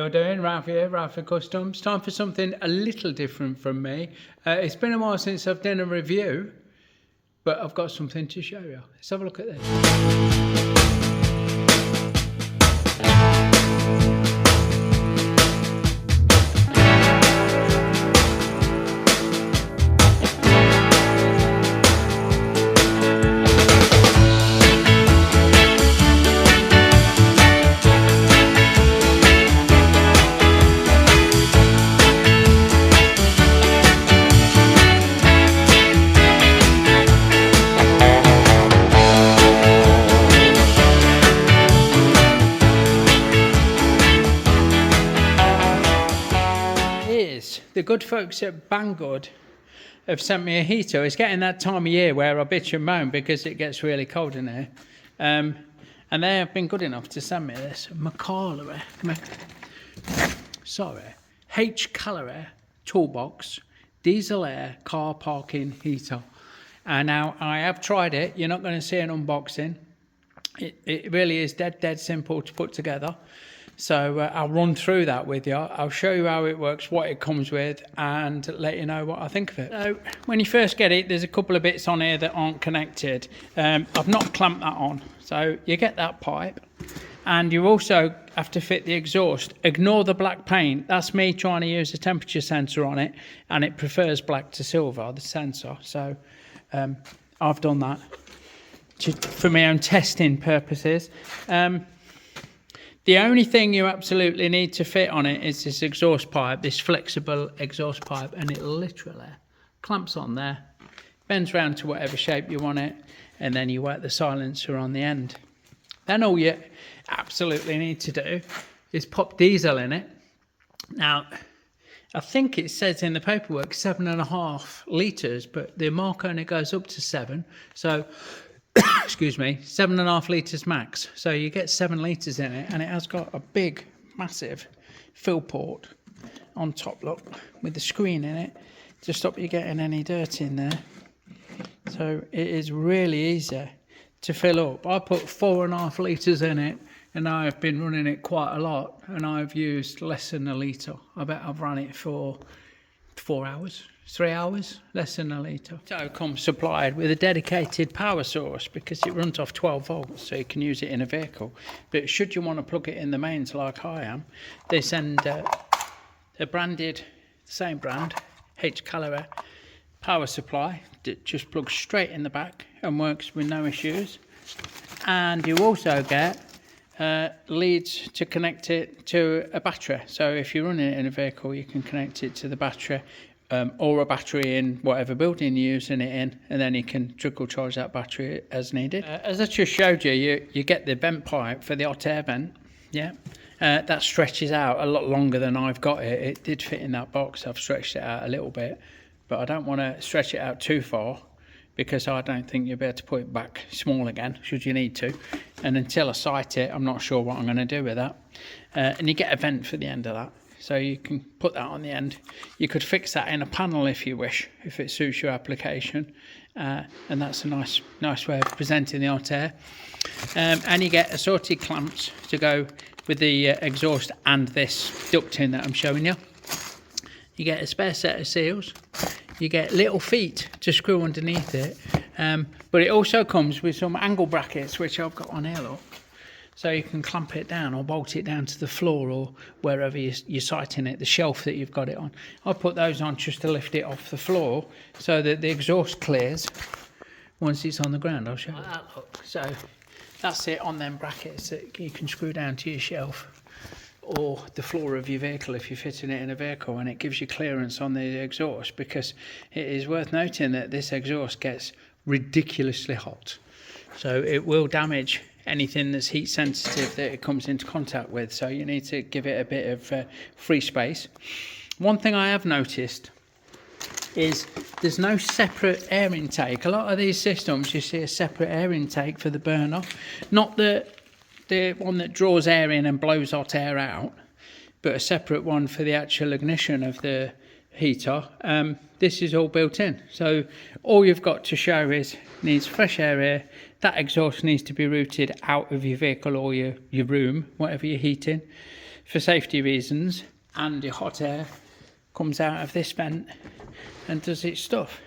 you're doing? Ralph here, Ralph Customs. Time for something a little different from me. It's been a while since I've done a review, but I've got something to show you. Let's have a look at this. The good folks at Banggood have sent me a heater. It's getting that time of year where I bitch and moan because it gets really cold in here. And they have been good enough to send me this Macala, H-Colour Toolbox Diesel Air Car Parking Heater. And now I have tried it. You're not going to see an unboxing. It really is dead simple to put together. So I'll run through that with you. I'll show you how it works, what it comes with, and let you know what I think of it. So when you first get it, there's a couple of bits on here that aren't connected. I've not clamped that on. So you get that pipe, and you also have to fit the exhaust. Ignore the black paint. That's me trying to use a temperature sensor on it, and it prefers black to silver, the sensor. So I've done that for my own testing purposes. The only thing you absolutely need to fit on it is this exhaust pipe, this flexible exhaust pipe, and it literally clamps on there, bends round to whatever shape you want it, and then you work the silencer on the end. Then all you absolutely need to do is pop diesel in it. Now, I think it says in the paperwork 7.5 litres, but the mark only goes up to 7. So excuse me, 7.5 litres max. So you get 7 litres in it, and it has got a big, massive fill port on top, look, with the screen in it to stop you getting any dirt in there. So it is really easy to fill up. I put 4.5 litres in it, and I've been running it quite a lot, and I've used less than a litre. I bet I've run it for 4 hours. 3 hours, less than a litre. So it comes supplied with a dedicated power source because it runs off 12 volts, so you can use it in a vehicle. But should you want to plug it in the mains like I am, they send a branded, same brand, H-Colour power supply that just plugs straight in the back and works with no issues. And you also get leads to connect it to a battery. So if you're running it in a vehicle, you can connect it to the battery. Or a battery in whatever building you're using it in, and then you can trickle charge that battery as needed. As I just showed you, you get the vent pipe for the hot air vent, yeah. That stretches out a lot longer than I've got it. It did fit in that box. I've stretched it out a little bit, but I don't want to stretch it out too far because I don't think you'll be able to put it back small again, should you need to. And until I sight it, I'm not sure what I'm going to do with that. And you get a vent for the end of that. So you can put that on the end. You could fix that in a panel if you wish, if it suits your application. And that's a nice way of presenting the hot air. And you get assorted clamps to go with the exhaust and this ducting that I'm showing you. You get a spare set of seals. You get little feet to screw underneath it. But it also comes with some angle brackets, which I've got on here, look. So you can clamp it down or bolt it down to the floor or wherever you're sighting it, the shelf that you've got it on. I put those on just to lift it off the floor so that the exhaust clears once it's on the ground. I'll show you that, look. So that's it on them brackets that you can screw down to your shelf or the floor of your vehicle if you're fitting it in a vehicle, and it gives you clearance on the exhaust, because it is worth noting that this exhaust gets ridiculously hot. So it will damage anything that's heat sensitive that it comes into contact with, so you need to give it a bit of free space. One thing I have noticed is there's no separate air intake. A lot of these systems you see a separate air intake for the burner, not the one that draws air in and blows hot air out, but a separate one for the actual ignition of the heater. This is all built in, so all you've got to show is needs fresh air here. That exhaust needs to be routed out of your vehicle or your room, whatever you're heating. for safety reasons, and the hot air comes out of this vent and does its stuff.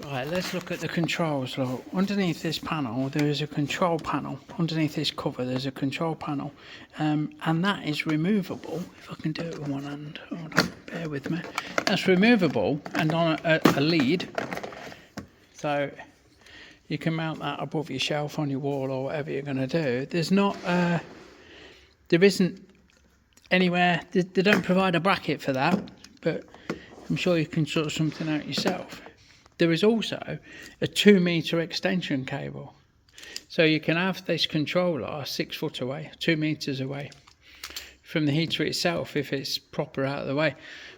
Right, let's look at the controls. Look, underneath this panel there is a control panel. Underneath this cover there's a control panel, and that is removable. If I can do it with one hand, hold on, bear with me. That's removable and on a lead, so you can mount that above your shelf, on your wall, or whatever you're going to do. There's not, there isn't anywhere, they don't provide a bracket for that, but I'm sure you can sort something out yourself. There is also a 2 metre extension cable, so you can have this controller 6 foot away, 2 metres away from the heater itself if it's proper out of the way,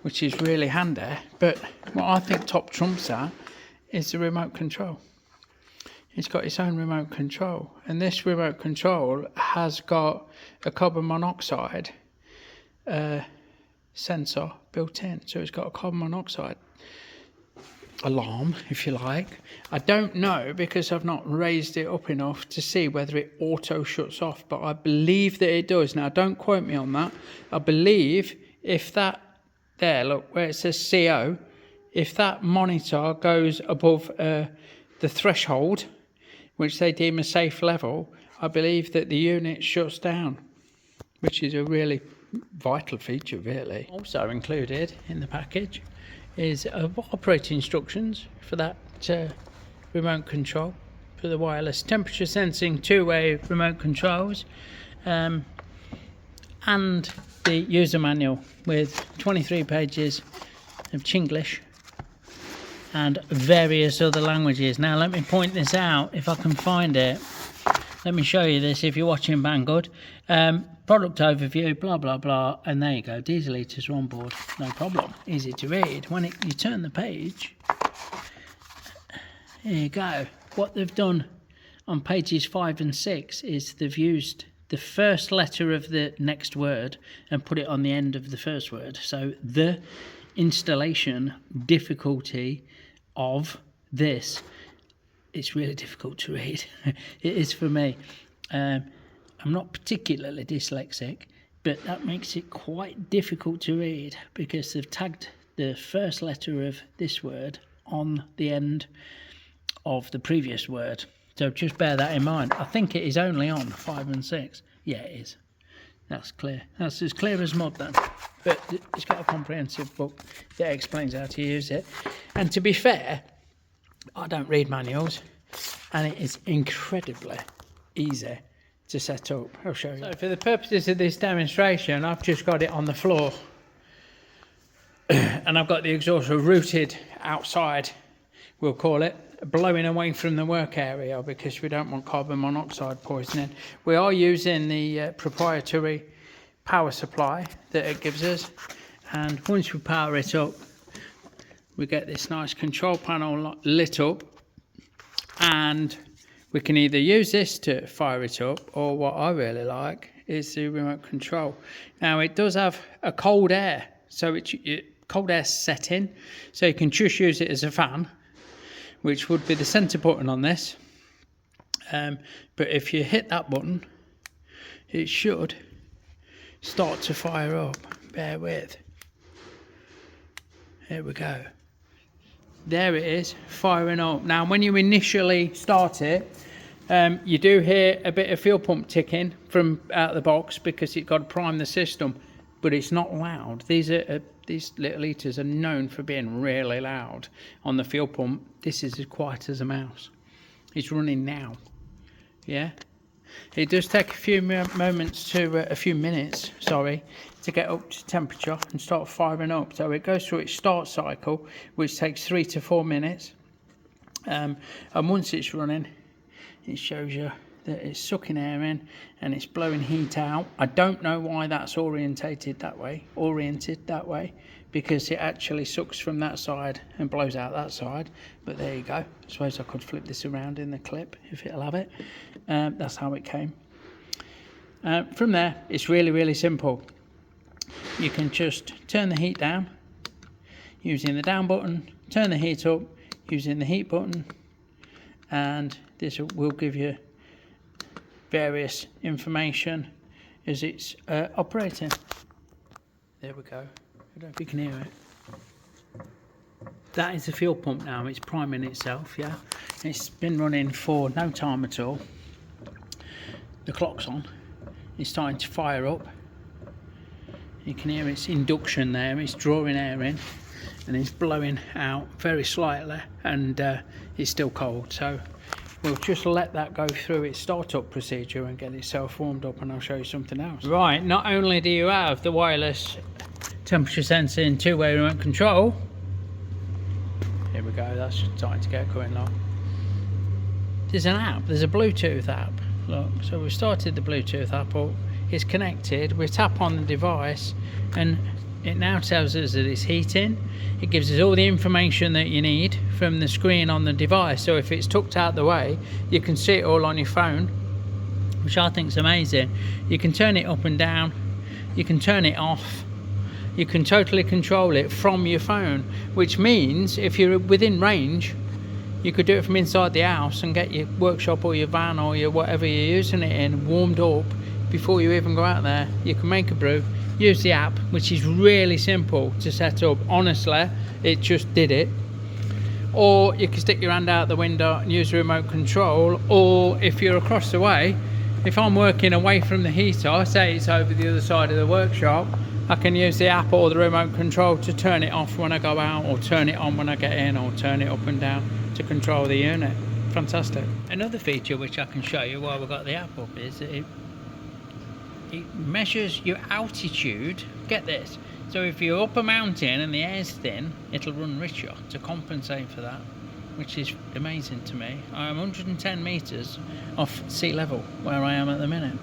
which is really handy. But what I think top trumps that is the remote control. It's got its own remote control, and this remote control has got a carbon monoxide sensor built in, so it's got a carbon monoxide alarm, if you like. I don't know, because I've not raised it up enough to see whether it auto shuts off, but I believe that it does. Now don't quote me on that. I believe if that there, look where it says CO, if that monitor goes above the threshold which they deem a safe level, I believe that the unit shuts down, which is a really vital feature really. Also included in the package is operating instructions for that remote control, for the wireless temperature sensing 2-way remote controls, and the user manual with 23 pages of Chinglish and various other languages. Now let me point this out if I can find it. Let me show you this if you're watching Banggood. Product overview, blah blah blah, and there you go, diesel heaters are on board, no problem, easy to read. When you turn the page, here you go. What they've done on pages 5 and 6 is they've used the first letter of the next word and put it on the end of the first word. So the installation difficulty of this, it's really difficult to read. It is for me. I'm not particularly dyslexic, but that makes it quite difficult to read because they've tagged the first letter of this word on the end of the previous word. So just bear that in mind. I think it is only on 5 and 6. Yeah, it is. That's clear. That's as clear as mud then. But it's got a comprehensive book that explains how to use it. And to be fair, I don't read manuals, and it is incredibly easy to set up. I'll show you. So for the purposes of this demonstration, I've just got it on the floor and I've got the exhaust routed outside, we'll call it, blowing away from the work area because we don't want carbon monoxide poisoning. We are using the proprietary power supply that it gives us, and once we power it up we get this nice control panel lit up, and we can either use this to fire it up, or what I really like is the remote control. Now it does have a cold air, so it's cold air setting, so you can just use it as a fan, which would be the center button on this. But if you hit that button, it should start to fire up. Bear with. Here we go. There it is, firing up. Now when you initially start it, you do hear a bit of fuel pump ticking from out of the box because it's got to prime the system, but it's not loud. These little heaters are known for being really loud on the fuel pump. This is as quiet as a mouse. It's running now. Yeah, it does take a few minutes to get up to temperature and start firing up. So it goes through its start cycle, which takes 3 to 4 minutes, and once it's running, it shows you that it's sucking air in and it's blowing heat out. I don't know why that's oriented that way, because it actually sucks from that side and blows out that side. But there you go. I suppose I could flip this around in the clip if it'll have it. That's how it came. From there, it's really, really simple. You can just turn the heat down using the down button, turn the heat up using the heat button, and this will give you various information as it's operating. There we go. I don't know if you can hear it. That is the fuel pump now. It's priming itself, yeah. It's been running for no time at all. The clock's on. It's starting to fire up. You can hear its induction there. It's drawing air in and it's blowing out very slightly, and it's still cold. So we'll just let that go through its startup procedure and get itself warmed up, and I'll show you something else. Right, not only do you have the wireless temperature sensing two-way remote control. Here we go, that's starting to get going now. There's an app, there's a Bluetooth app. Look, so we've started the Bluetooth app up. It's connected, we tap on the device and it now tells us that it's heating. It gives us all the information that you need from the screen on the device. So if it's tucked out the way, you can see it all on your phone, which I think is amazing. You can turn it up and down, you can turn it off, you can totally control it from your phone, which means if you're within range, you could do it from inside the house and get your workshop or your van or your whatever you're using it in warmed up before you even go out there. You can make a brew, use the app, which is really simple to set up. Honestly, it just did it. Or you can stick your hand out the window and use the remote control, or if you're across the way, if I'm working away from the heater, say it's over the other side of the workshop, I can use the app or the remote control to turn it off when I go out, or turn it on when I get in, or turn it up and down to control the unit. Fantastic. Another feature which I can show you while we've got the app up is that it measures your altitude. Get this, so if you're up a mountain and the air's thin, it'll run richer to compensate for that, which is amazing to me. I am 110 meters off sea level where I am at the minute.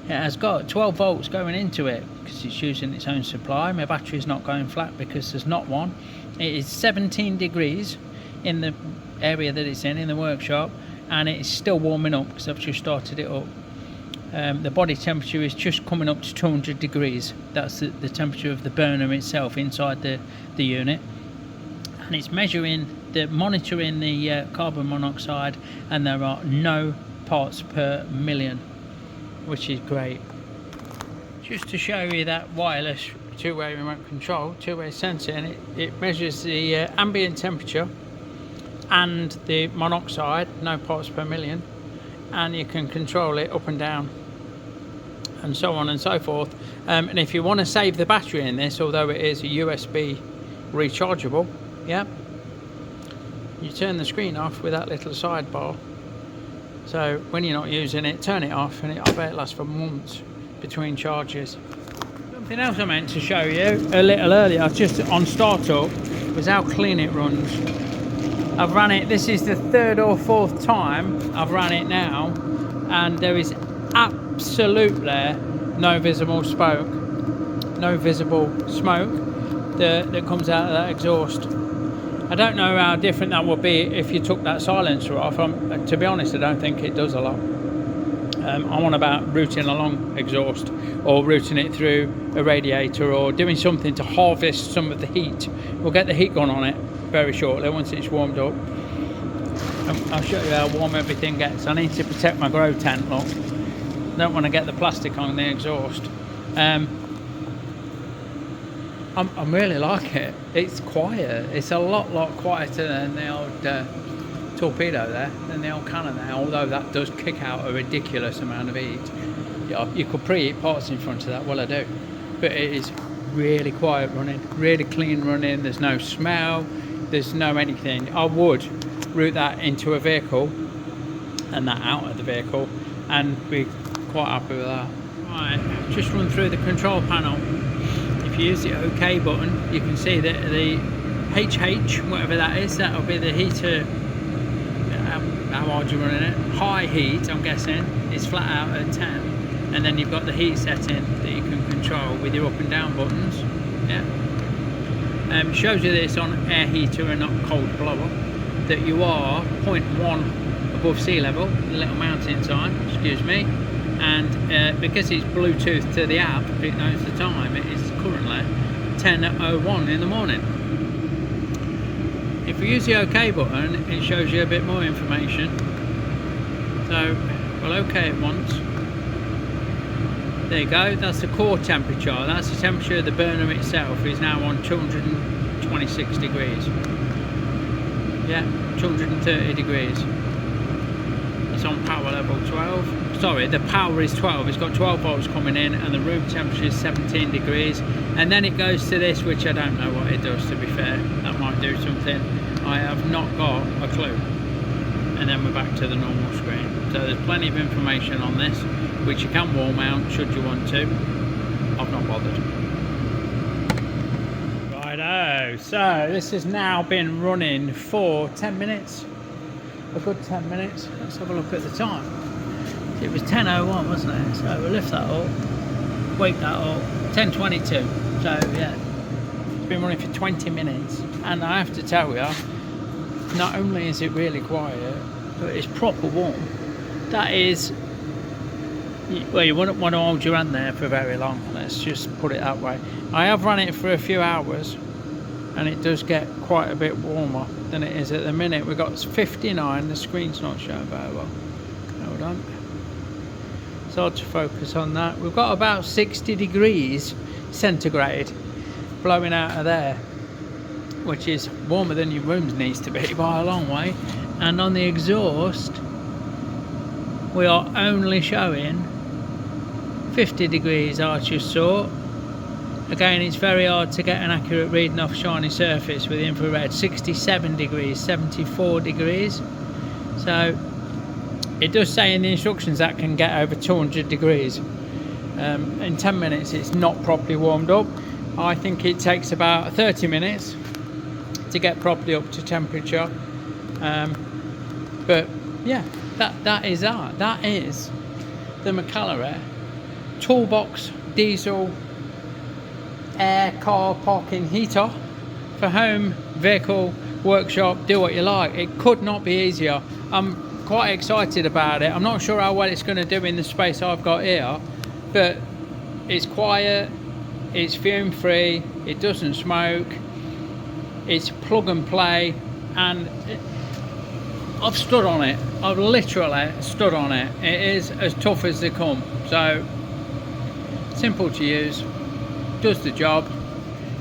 It has got 12 volts going into it because it's using its own supply. My battery's not going flat because there's not one. It is 17 degrees in the area that it's in the workshop, and it's still warming up because I've just started it up. The body temperature is just coming up to 200 degrees. That's the temperature of the burner itself inside the unit, and it's monitoring the carbon monoxide, and there are no parts per million, which is great. Just to show you that wireless two-way remote control, two-way sensing, it measures the ambient temperature and the monoxide, no parts per million, and you can control it up and down and so on and so forth. And if you want to save the battery in this, although it is a USB rechargeable, yeah, you turn the screen off with that little sidebar. So when you're not using it, turn it off, and I bet it lasts for months between charges. Something else I meant to show you a little earlier, just on startup, was how clean it runs. I've run it, this is the third or fourth time I've run it now, and there is absolutely no visible smoke that comes out of that exhaust. I don't know how different that would be if you took that silencer off. To be honest, I don't think it does a lot. I'm on about routing along exhaust, or routing it through a radiator, or doing something to harvest some of the heat. We'll get the heat gun on it very shortly once it's warmed up. I'll show you how warm everything gets. I need to protect my grow tent, look. Don't want to get the plastic on the exhaust. I really like it. It's quiet. It's a lot quieter than the old torpedo there, than the old Cannon there, although that does kick out a ridiculous amount of heat. You could preheat parts in front of that, well I do, but it is really quiet running, really clean running. There's no smell, there's no anything. I would route that into a vehicle and that out of the vehicle and be quite happy with that. Right, just run through the control panel. If you use the OK button, you can see that the HH, whatever that is, that'll be the heater. How hard you're running it. High heat, I'm guessing, is flat out at 10, and then you've got the heat setting that you can control with your up and down buttons. Yeah. Shows you this on air heater and not cold blower, that you are 0.1 above sea level, the little mountain sign, excuse me, and because it's Bluetooth to the app, it knows the time. It is currently 10:01 in the morning. If you use the OK button, it shows you a bit more information. So we'll OK it once. There you go, that's the core temperature. That's the temperature of the burner itself, is now on 226 degrees. Yeah, 230 degrees. It's on power level 12. Sorry, the power is 12. It's got 12 volts coming in, and the room temperature is 17 degrees. And then it goes to this, which I don't know what it does, to be fair. That might do something. I have not got a clue. And then we're back to the normal screen. So there's plenty of information on this, which you can wall mount should you want to. I've not bothered. Righto, so this has now been running for 10 minutes. A good 10 minutes. Let's have a look at the time. It was 10:01, wasn't it? So we'll lift that up, wake that up. 10:22. So yeah, it's been running for 20 minutes. And I have to tell you, not only is it really quiet, but it's proper warm. That is, well, you wouldn't want to hold your hand there for very long. Let's just put it that way. I have run it for a few hours, and it does get quite a bit warmer than it is at the minute. We've got 59, the screen's not showing very well. Hold on. It's hard to focus on that. We've got about 60 degrees centigrade blowing out of there, which is warmer than your room needs to be by a long way. And on the exhaust, we are only showing 50 degrees, I just saw. Again, it's very hard to get an accurate reading off shiny surface with infrared. 67 degrees, 74 degrees. So it does say in the instructions that can get over 200 degrees. In 10 minutes it's not properly warmed up. I think it takes about 30 minutes to get properly up to temperature. But yeah, that is the McCallum Toolbox Diesel Air Car Parking Heater for home, vehicle, workshop, do what you like. It could not be easier. I'm quite excited about it. I'm not sure how well it's going to do in the space I've got here, but it's quiet, it's fume free, it doesn't smoke, it's plug and play, and I've stood on it. I've literally stood on it. It is as tough as they come. So simple to use, does the job.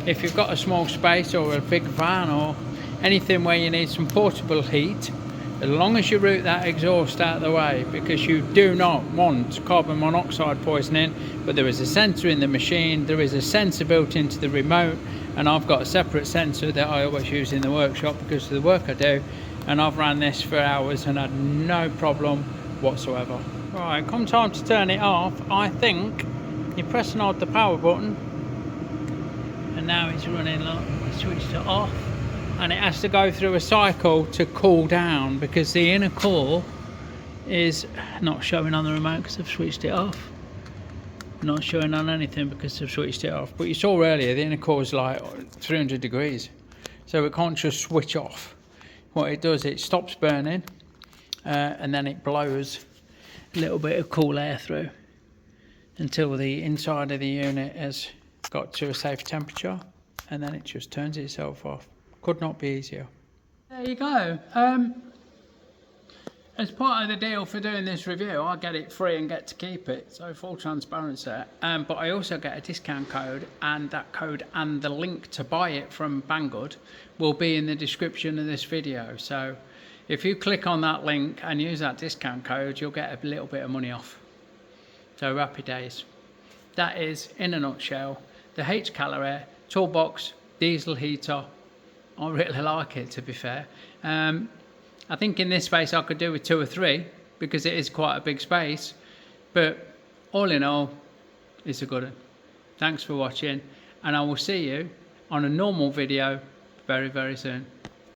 If you've got a small space or a big van or anything where you need some portable heat, as long as you route that exhaust out of the way, because you do not want carbon monoxide poisoning. But there is a sensor in the machine, there is a sensor built into the remote, and I've got a separate sensor that I always use in the workshop because of the work I do, and I've ran this for hours and had no problem whatsoever. Right, come time to turn it off. I think you press and hold the power button, and now it's running. Look, switched it off, and it has to go through a cycle to cool down because the inner core is not showing on the remote because I've switched it off. Not showing on anything because I've switched it off. But you saw earlier the inner core is like 300 degrees, so it can't just switch off. What it does, it stops burning, and then it blows a little bit of cool air through until the inside of the unit has got to a safe temperature, and then it just turns itself off. Could not be easier. There you go. As part of the deal for doing this review, I get it free and get to keep it, so full transparency. But I also get a discount code, and that code and the link to buy it from Banggood will be in the description of this video. So if you click on that link and use that discount code, you'll get a little bit of money off. So happy days. That is, in a nutshell, the H-Calorie Toolbox Diesel Heater. I really like it, to be fair. I think in this space I could do with 2 or 3 because it is quite a big space, but all in all, it's a good one. Thanks for watching, and I will see you on a normal video very, very soon.